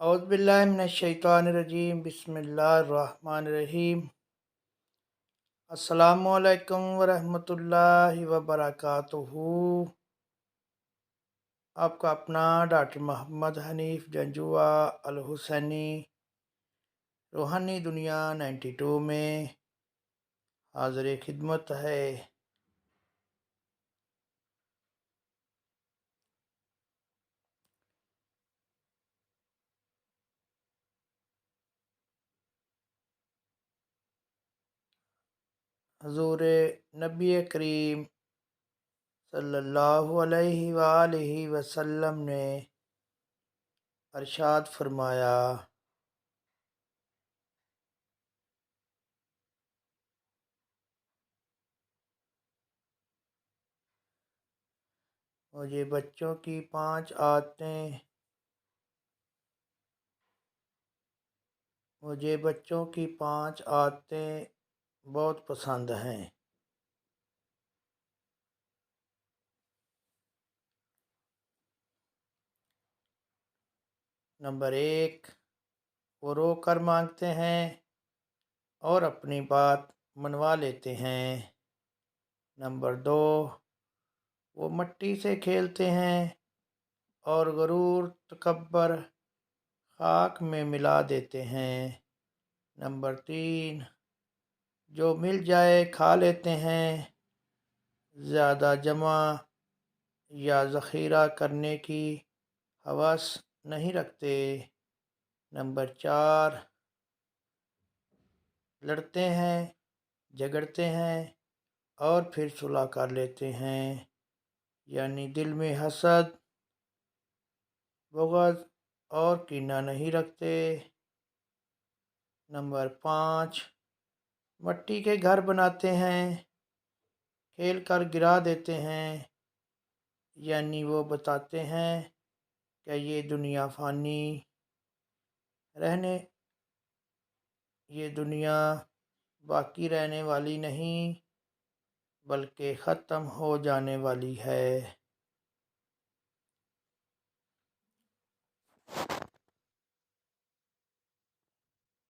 اعوذ باللہ من الشیطان الرجیم بسم اللہ الرحمن الرحیم۔ السلام علیکم ورحمۃ اللہ وبرکاتہ۔ آپ کا اپنا ڈاکٹر محمد حنیف جنجوعہ الحسینی روحانی دنیا 92 میں حاضر خدمت ہے۔ حضور نبی کریم صلی اللہ علیہ وآلہ وسلم نے ارشاد فرمایا، مجھے بچوں کی 5 عادتیں بہت پسند ہیں۔ نمبر 1، وہ رو کر مانگتے ہیں اور اپنی بات منوا لیتے ہیں۔ نمبر 2، وہ مٹی سے کھیلتے ہیں اور غرور تکبر خاک میں ملا دیتے ہیں۔ نمبر 3، جو مل جائے کھا لیتے ہیں، زیادہ جمع یا ذخیرہ کرنے کی ہوس نہیں رکھتے۔ نمبر 4، لڑتے ہیں، جھگڑتے ہیں اور پھر صلح کر لیتے ہیں، یعنی دل میں حسد، بغض اور کینہ نہیں رکھتے۔ نمبر 5، مٹی کے گھر بناتے ہیں، کھیل کر گرا دیتے ہیں، یعنی وہ بتاتے ہیں کہ یہ دنیا فانی یہ دنیا باقی رہنے والی نہیں بلکہ ختم ہو جانے والی ہے۔